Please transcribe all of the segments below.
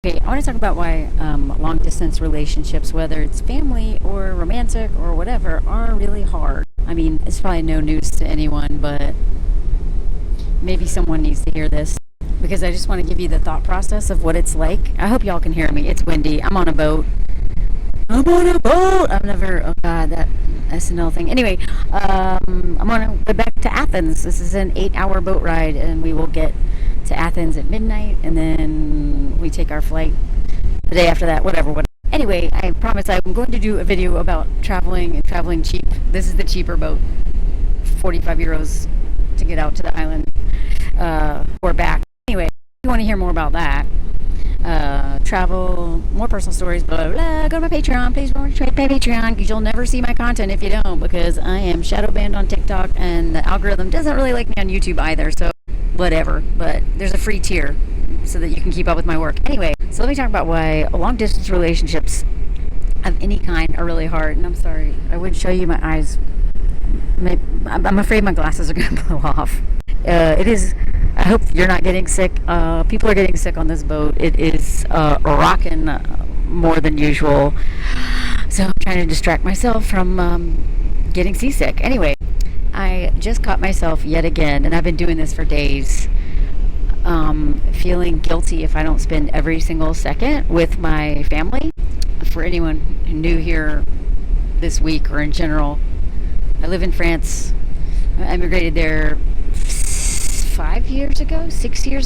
Okay, I want to talk about why long distance relationships, whether it's family or romantic or whatever, are really hard. I mean, it's probably no news to anyone, but maybe someone needs to hear this because I just want to give you the thought process of what it's like. I hope y'all can hear me. It's windy. I'm on a boat. I'm on a boat. I've never, oh God, that SNL thing. Anyway, I'm on a way back to Athens. This is an 8-hour boat ride, and we will get to Athens at midnight, and then we take our flight the day after that, whatever. Anyway, I promise I'm going to do a video about traveling and traveling cheap. This is the cheaper boat, 45 euros to get out to the island or back. Anyway, if you want to hear more about that, travel, more personal stories, blah, blah, blah, go to my Patreon. Please go to my Patreon because you'll never see my content if you don't, because I am shadow banned on TikTok and the algorithm doesn't really like me on YouTube either, so whatever. But there's a free tier so that you can keep up with my work. Anyway, so let me talk about why long distance relationships of any kind are really hard. And I'm sorry, I would show you my eyes. I'm afraid my glasses are going to blow off. It is, I hope you're not getting sick. People are getting sick on this boat. It is rocking more than usual. So I'm trying to distract myself from getting seasick. Anyway, I just caught myself yet again, and I've been doing this for days, feeling guilty if I don't spend every single second with my family. For anyone new here this week or in general, I live in France. I immigrated there 6 years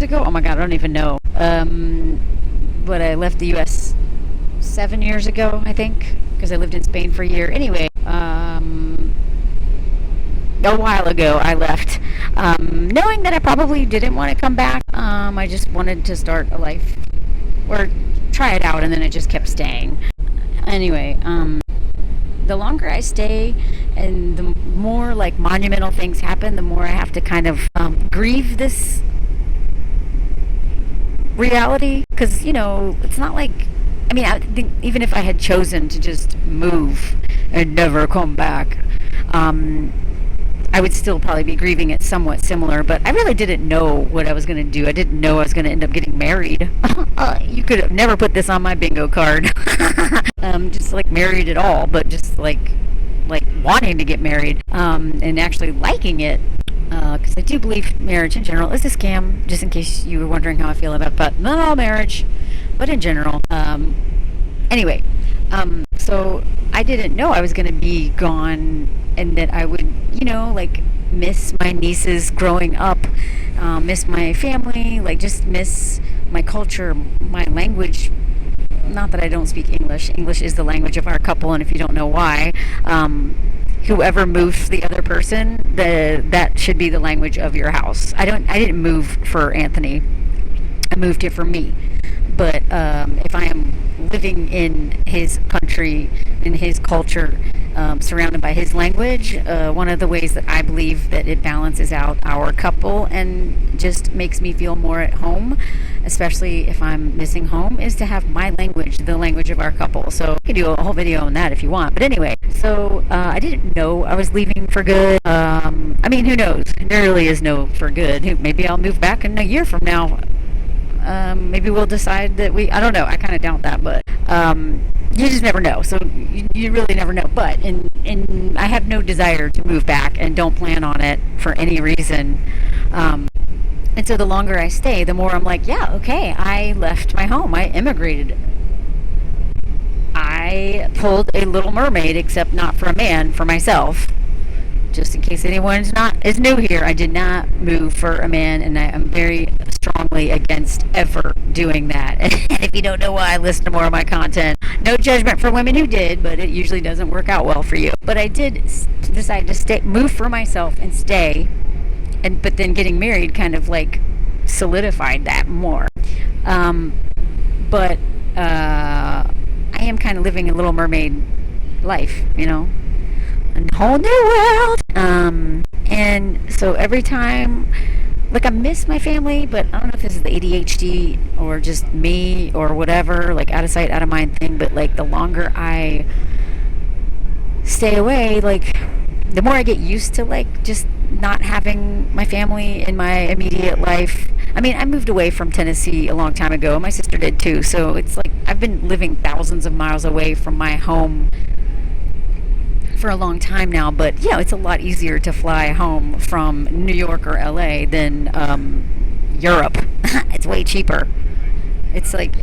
ago. Oh my God, I don't even know. But I left the U.S. 7 years ago, I think, because I lived in Spain for a year. Anyway, a while ago I left, knowing that I probably didn't want to come back. I just wanted to start a life or try it out, and then it just kept staying. Anyway, the longer I stay and the more like monumental things happen, the more I have to kind of grieve this reality, because it's not like, I mean, I think even if I had chosen to just move and never come back, I would still probably be grieving it somewhat similar, but I really didn't know what I was going to do. I didn't know I was going to end up getting married. You could have never put this on my bingo card. Just like married at all, but just like wanting to get married, and actually liking it, because I do believe marriage in general is a scam, just in case you were wondering how I feel about, but not all marriage, but in general. Anyway, so I didn't know I was going to be gone, and that I would, miss my nieces growing up, miss my family, just miss my culture, my language. Not that I don't speak English. English is the language of our couple, and if you don't know why, whoever moved the other person, that should be the language of your house. I didn't move for Anthony. I moved here for me. But if I am living in his country, in his culture, surrounded by his language, one of the ways that I believe that it balances out our couple and just makes me feel more at home, especially if I'm missing home, is to have my language, the language of our couple. So I can do a whole video on that if you want. But anyway, so I didn't know I was leaving for good. I mean, who knows? There really is no for good. Maybe I'll move back in a year from now. Maybe we'll decide that I don't know. I kind of doubt that, but you just never know. So you really never know. But and I have no desire to move back and don't plan on it for any reason. And so the longer I stay, the more I'm like, yeah, okay, I left my home. I immigrated. I pulled a Little Mermaid, except not for a man, for myself. Just in case anyone is new here, I did not move for a man, and I am very strongly against ever doing that. And if you don't know why, listen to more of my content. No judgment for women who did, but it usually doesn't work out well for you. But I did decide to move for myself and stay, but then getting married kind of solidified that more. But I am kind of living a Little Mermaid life, a whole new world. And so every time, I miss my family, but I don't know if this is the ADHD or just me or whatever, out of sight, out of mind thing, but the longer I stay away, the more I get used to just not having my family in my immediate life. I mean, I moved away from Tennessee a long time ago. My sister did too. So it's like I've been living thousands of miles away from my home for a long time now. But yeah, it's a lot easier to fly home from New York or LA than Europe. It's way cheaper. It's like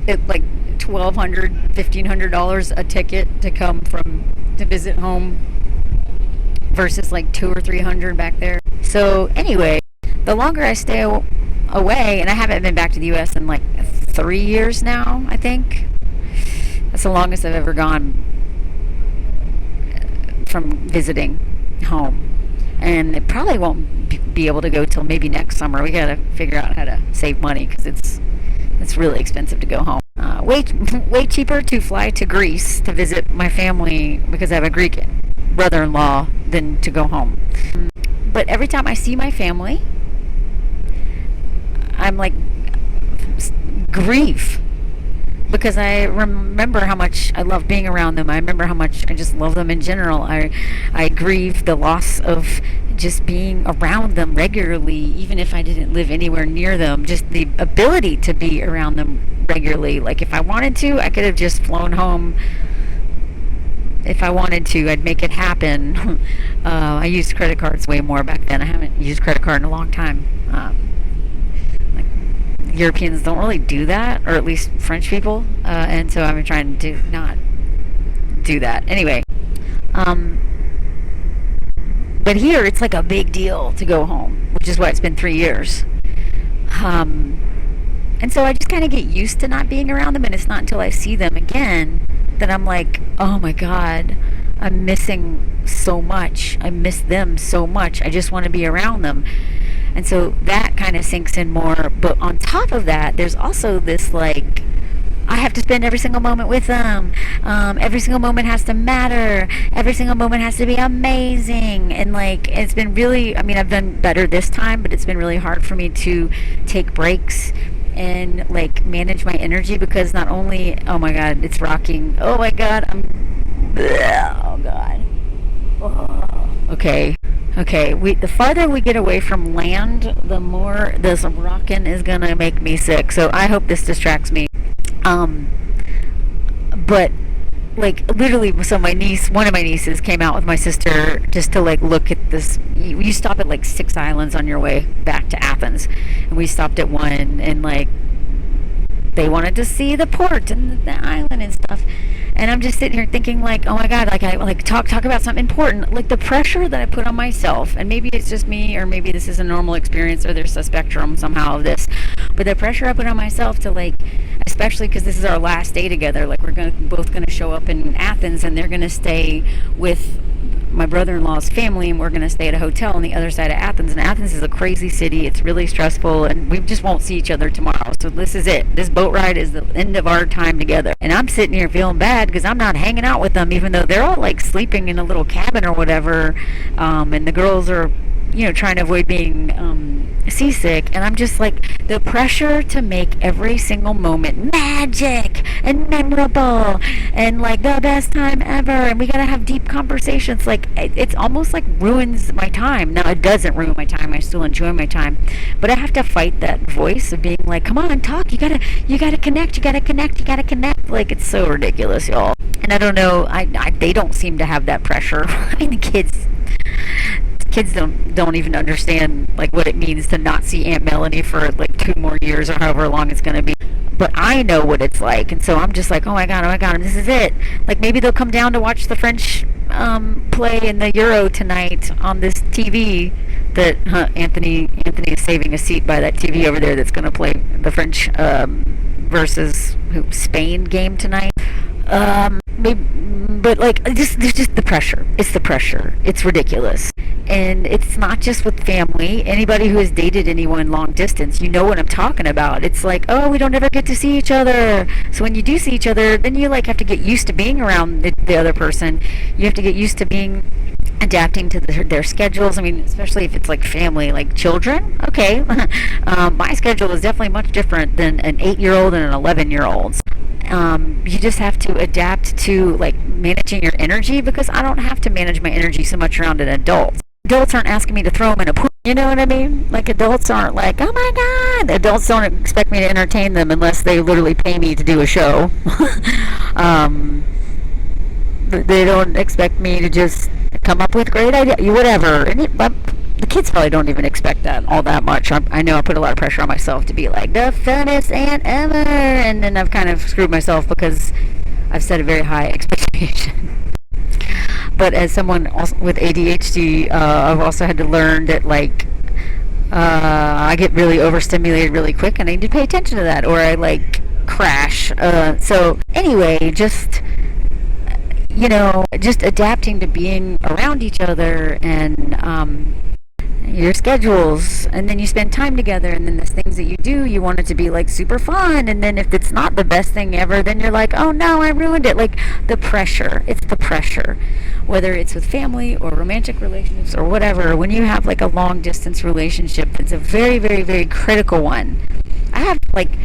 $1,200, $1,500 a ticket to come to visit home versus like 200 or 300 back there. So anyway, the longer I stay away, and I haven't been back to the U.S. in like 3 years now, I think. That's the longest I've ever gone from visiting home. And it probably won't be able to go till maybe next summer. We gotta figure out how to save money because it's really expensive to go home. Way cheaper to fly to Greece to visit my family because I have a Greek brother-in-law than to go home. But every time I see my family, I'm like grieve because I remember how much I love being around them. I remember how much I just love them in general. I grieve the loss of just being around them regularly, even if I didn't live anywhere near them. Just the ability to be around them regularly. Like if I wanted to, I could have just flown home. If I wanted to, I'd make it happen. I used credit cards way more back then. I haven't used credit card in a long time. Europeans don't really do that, or at least French people, and so I've been trying to not do that. Anyway, but here it's like a big deal to go home, which is why it's been 3 years. And so I just kind of get used to not being around them, and it's not until I see them again that I'm like, oh my God, I'm missing so much. I miss them so much. I just want to be around them. And so that kind of sinks in more. But on top of that, there's also this like, I have to spend every single moment with them. Every single moment has to matter. Every single moment has to be amazing. And like, it's been really, I mean, I've done better this time, but it's been really hard for me to take breaks and like manage my energy because not only, oh my God, it's rocking. Oh my God, oh God. Oh. Okay. The farther we get away from land, the more this rockin' is gonna make me sick. So I hope this distracts me. But like literally, so one of my nieces came out with my sister just to like look at this. You stop at like 6 islands on your way back to Athens, and we stopped at one, and like they wanted to see the port and the island and stuff. And I'm just sitting here thinking like, oh my God, like I like talk about something important, like the pressure that I put on myself. And maybe it's just me, or maybe this is a normal experience, or there's a spectrum somehow of this. But the pressure I put on myself to like, especially because this is our last day together, like we're both gonna show up in Athens, and they're gonna stay with my brother-in-law's family, and we're going to stay at a hotel on the other side of Athens. And Athens is a crazy city. It's really stressful, and we just won't see each other tomorrow. So this is it. This boat ride is the end of our time together. And I'm sitting here feeling bad because I'm not hanging out with them, even though they're all like sleeping in a little cabin or whatever. And the girls are, trying to avoid being seasick. And I'm just like, the pressure to make every single moment magic and memorable and like the best time ever, and we gotta have deep conversations. Like it's almost like ruins my time. Now it doesn't ruin my time. I still enjoy my time, but I have to fight that voice of being like, come on, talk. You gotta connect. You gotta connect. Like it's so ridiculous, y'all. And I don't know. They don't seem to have that pressure. I mean, the kids don't even understand like what it means to not see Aunt Melanie for like 2 more years or however long it's going to be. But I know what it's like, and so I'm just like, oh my god, and this is it. Like maybe they'll come down to watch the French play in the Euro tonight on this TV that Anthony is saving a seat by that TV over there that's going to play the French versus Spain game tonight. But like there's just the pressure. It's the pressure. It's ridiculous. And it's not just with family. Anybody who has dated anyone long distance, you know what I'm talking about. It's like, oh, we don't ever get to see each other. So when you do see each other, then you like have to get used to being around the other person. You have to get used to adapting to their schedules. I mean, especially if it's like family, like children. Okay, my schedule is definitely much different than an 8-year-old and an 11-year-old's. You just have to adapt to like managing your energy, because I don't have to manage my energy so much around an adult. Adults aren't asking me to throw them in a pool. You know what I mean? Like, adults aren't like, oh my god. Adults don't expect me to entertain them unless they literally pay me to do a show. um, they don't expect me to just come up with great ideas, whatever. But the kids probably don't even expect that all that much. I know I put a lot of pressure on myself to be like the funnest aunt ever, and then I've kind of screwed myself because I've set a very high expectation. But as someone also with ADHD, I've also had to learn that, like, I get really overstimulated really quick, and I need to pay attention to that, or I like crash. So anyway, just just adapting to being around each other, and your schedules, and then you spend time together, and then there's things that you do, you want it to be like super fun, and then if it's not the best thing ever, then you're like, oh no, I ruined it. Like, it's the pressure, whether it's with family or romantic relationships or whatever. When you have like a long distance relationship, it's a very, very, very critical one. I have, like,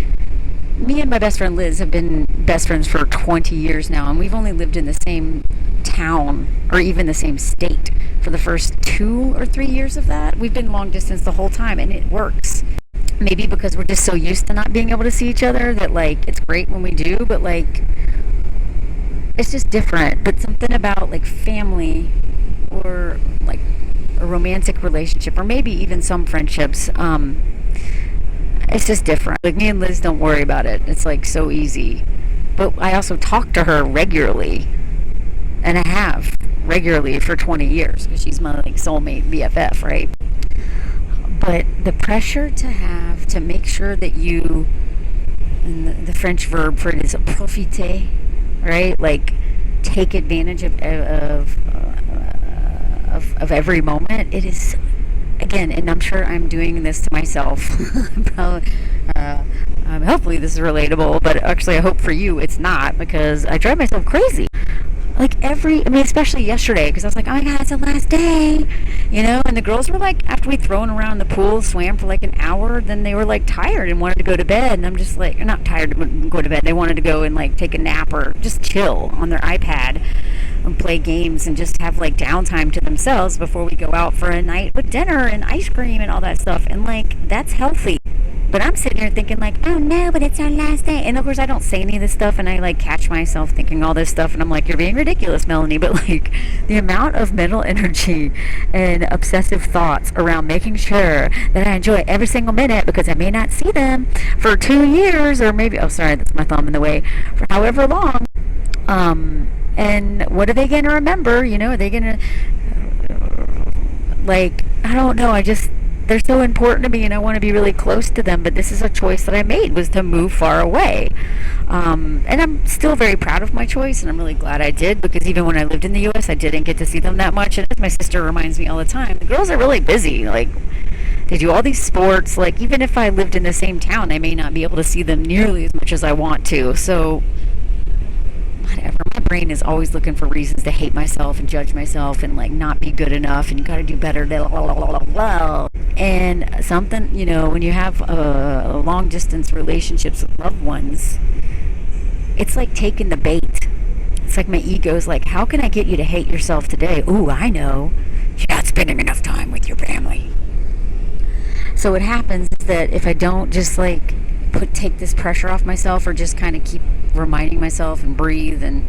me and my best friend Liz have been best friends for 20 years now, and we've only lived in the same town or even the same state for the first 2 or 3 years of that. We've been long distance the whole time, and it works. Maybe because we're just so used to not being able to see each other that, like, it's great when we do, but, like, it's just different. But something about, like, family or, like, a romantic relationship, or maybe even some friendships, it's just different. Like, me and Liz don't worry about it. It's, like, so easy. But I also talk to her regularly, and I have regularly for 20 years, because she's my, like, soulmate BFF, right? But the pressure to have to make sure that you, and the French verb for it is profiter, right? Like, take advantage of every moment. It is, again, and I'm sure I'm doing this to myself. Probably, hopefully this is relatable, but actually I hope for you it's not, because I drive myself crazy. Like, especially yesterday, because I was like, oh my god, it's the last day, and the girls were like, after we'd thrown around the pool, swam for like an hour, then they were like tired and wanted to go to bed, and I'm just like, not tired to go to bed, they wanted to go and like take a nap or just chill on their iPad and play games and just have like downtime to themselves before we go out for a night with dinner and ice cream and all that stuff, and like, that's healthy. But I'm sitting here thinking like, oh no, but it's our last day. And of course I don't say any of this stuff, and I like catch myself thinking all this stuff, and I'm like, you're being ridiculous, Melanie. But like, the amount of mental energy and obsessive thoughts around making sure that I enjoy every single minute, because I may not see them for 2 years, or maybe, oh sorry, that's my thumb in the way, for however long. And what are they going to remember? Are they going to, like, I don't know, they're so important to me, and I want to be really close to them, but this is a choice that I made, was to move far away. And I'm still very proud of my choice, and I'm really glad I did, because even when I lived in the U.S., I didn't get to see them that much. And as my sister reminds me all the time, the girls are really busy. Like, they do all these sports. Like, even if I lived in the same town, I may not be able to see them nearly as much as I want to. So, whatever. My brain is always looking for reasons to hate myself and judge myself and like not be good enough, and you got to do better. And something, when you have long distance relationships with loved ones, it's like taking the bait. It's like my ego's like, how can I get you to hate yourself today? Ooh, I know. You're not spending enough time with your family. So what happens is that if I don't just like take this pressure off myself, or just kind of keep reminding myself and breathe and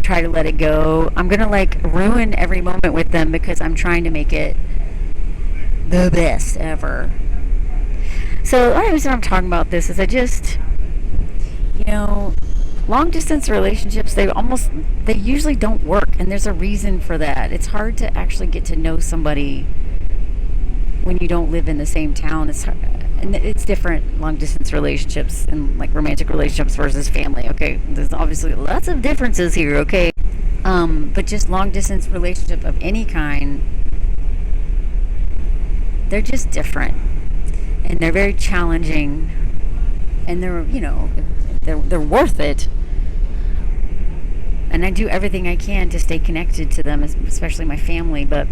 try to let it go, I'm gonna like ruin every moment with them, because I'm trying to make it the best ever. So the only reason I'm talking about this is I just, long distance relationships, they usually don't work, and there's a reason for that. It's hard to actually get to know somebody when you don't live in the same town. It's hard, and it's different, long distance relationships and like romantic relationships versus family. Okay, there's obviously lots of differences here. Okay, but just long distance relationship of any kind, they're just different, and they're very challenging, and they're worth it. And I do everything I can to stay connected to them, especially my family. But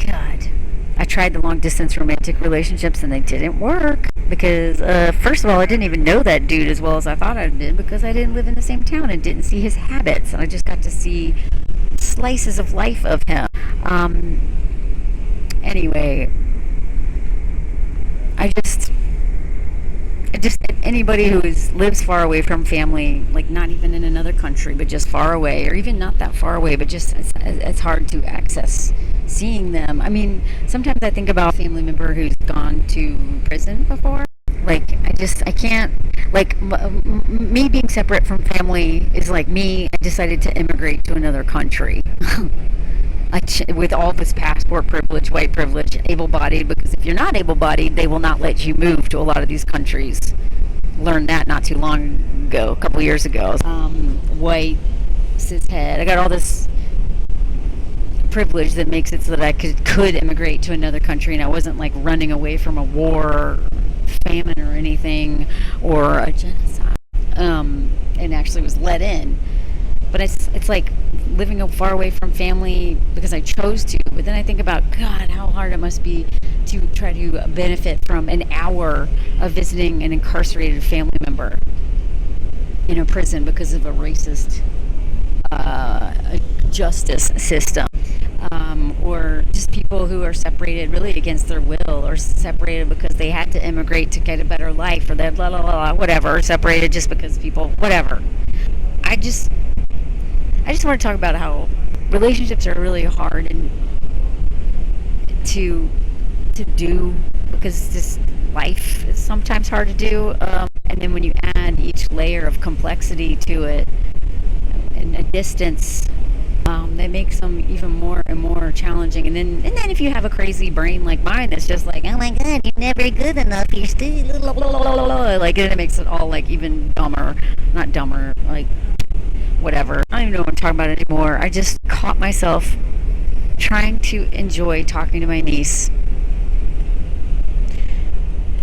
God, I tried the long distance romantic relationships, and they didn't work, because first of all, I didn't even know that dude as well as I thought I did, because I didn't live in the same town and didn't see his habits, and I just got to see slices of life of him. Anyway, I just anybody who lives far away from family, like not even in another country, but just far away, or even not that far away, but just it's hard to access seeing them. I mean, sometimes I think about a family member who's gone to prison before. Like, I can't, like, me being separate from family is like me. I decided to immigrate to another country. With all this passport privilege, white privilege, able-bodied, because if you're not able-bodied, they will not let you move to a lot of these countries. Learned that not too long ago, a couple years ago. White, cishet. I got all this privilege that makes it so that I could immigrate to another country, and I wasn't like running away from a war, famine, or anything, or a genocide. And actually was let in. But it's like living far away from family because I chose to. But then I think about, God, how hard it must be to try to benefit from an hour of visiting an incarcerated family member in a prison because of a racist justice system. Or just people who are separated really against their will, or separated because they had to immigrate to get a better life, or that whatever, separated just because people, whatever. I just want to talk about how relationships are really hard and to do, because this life is sometimes hard to do, and then when you add each layer of complexity to it and a distance, that makes them even more and more challenging. And then if you have a crazy brain like mine that's just like, oh my God, you're never good enough, you're still like, and it makes it all like even dumber, not dumber, like whatever. I don't even know what I'm talking about anymore. I just caught myself trying to enjoy talking to my niece,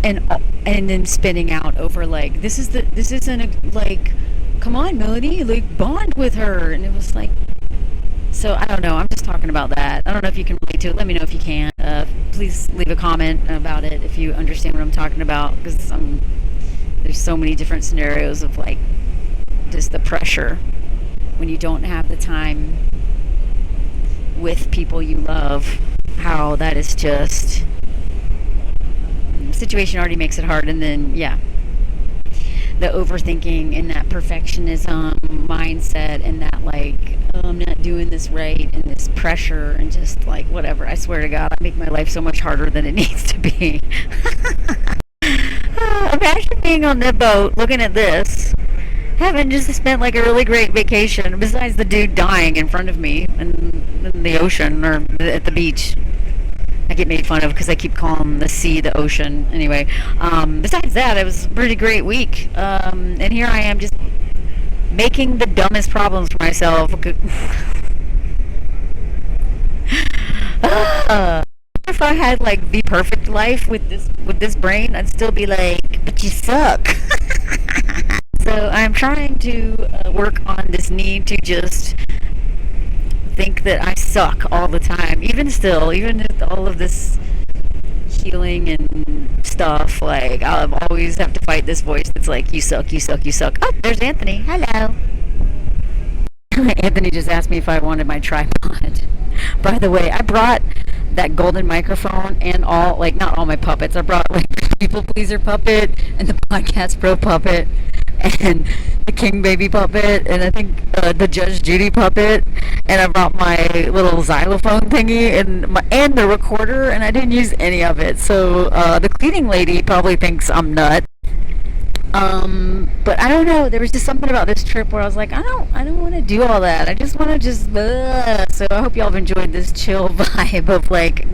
and then spinning out over like, this isn't like, come on, Melody, like bond with her. And it was like, so I don't know. I'm just talking about that. I don't know if you can relate to it. Let me know if you can. Please leave a comment about it if you understand what I'm talking about, because there's so many different scenarios of like just the pressure when you don't have the time with people you love, how that is just, the situation already makes it hard. And then the overthinking and that perfectionism mindset, and that like, oh, I'm not doing this right, and this pressure, and just like whatever. I swear to God, I make my life so much harder than it needs to be. Imagine being on the boat looking at this, having just spent like a really great vacation, besides the dude dying in front of me in the ocean or at the beach. I get made fun of because I keep calling the sea the ocean. Anyway, besides that, it was a pretty great week. And here I am just making the dumbest problems for myself. If I had like the perfect life with this brain, I'd still be like, but you suck. So I'm trying to work on this need to just think that I suck all the time. Even with all of this healing and stuff, like I'll always have to fight this voice that's like, you suck, you suck, you suck. Oh, there's Anthony. Hello. Anthony just asked me if I wanted my tripod. By the way, I brought that golden microphone and all, like, not all my puppets. I brought like the People Pleaser puppet and the Podcast Pro puppet and the King Baby puppet, and I think the Judge Judy puppet, and I brought my little xylophone thingy and the recorder, and I didn't use any of it. So the cleaning lady probably thinks I'm nuts. But I don't know. There was just something about this trip where I was like, I don't want to do all that. I just want to So I hope y'all have enjoyed this chill vibe of like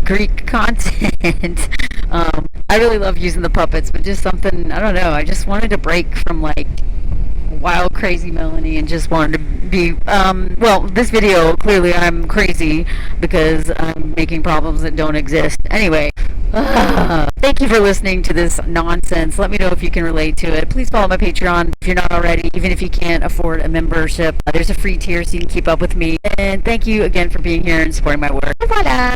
Greek content. I really love using the puppets, but just something, I don't know. I just wanted to break from like wild, crazy Melanie and just wanted to be, this video, clearly I'm crazy because I'm making problems that don't exist. Anyway, thank you for listening to this nonsense. Let me know if you can relate to it. Please follow my Patreon if you're not already, even if you can't afford a membership. There's a free tier so you can keep up with me. And thank you again for being here and supporting my work. Voila!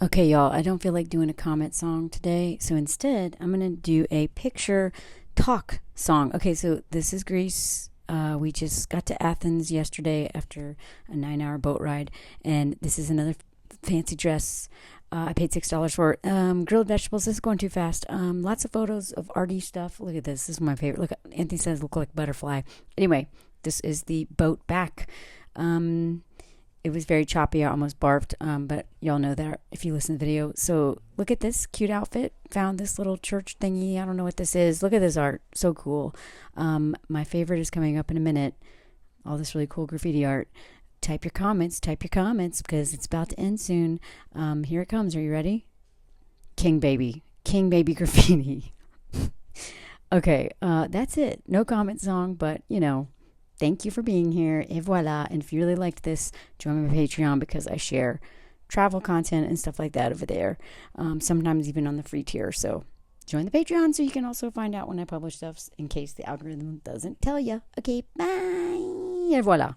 Okay, y'all, I don't feel like doing a comment song today, so instead I'm going to do a picture talk song. Okay, so this is Greece. We just got to Athens yesterday after a 9-hour boat ride, and this is another fancy dress. I paid $6 for it. Grilled vegetables. This is going too fast. Lots of photos of arty stuff. Look at this. This is my favorite. Look, Anthony says look like butterfly. Anyway, this is the boat back. It was very choppy. I almost barfed, but y'all know that if you listen to the video. So look at this cute outfit. Found this little church thingy. I don't know what this is. Look at this art. So cool. My favorite is coming up in a minute. All this really cool graffiti art. Type your comments because it's about to end soon. Here it comes. Are you ready? King baby graffiti. Okay, that's it. No comment song, but thank you for being here. Et voila. And if you really liked this, join my Patreon because I share travel content and stuff like that over there. Sometimes even on the free tier. So join the Patreon so you can also find out when I publish stuff in case the algorithm doesn't tell you. Okay, bye. Et voila.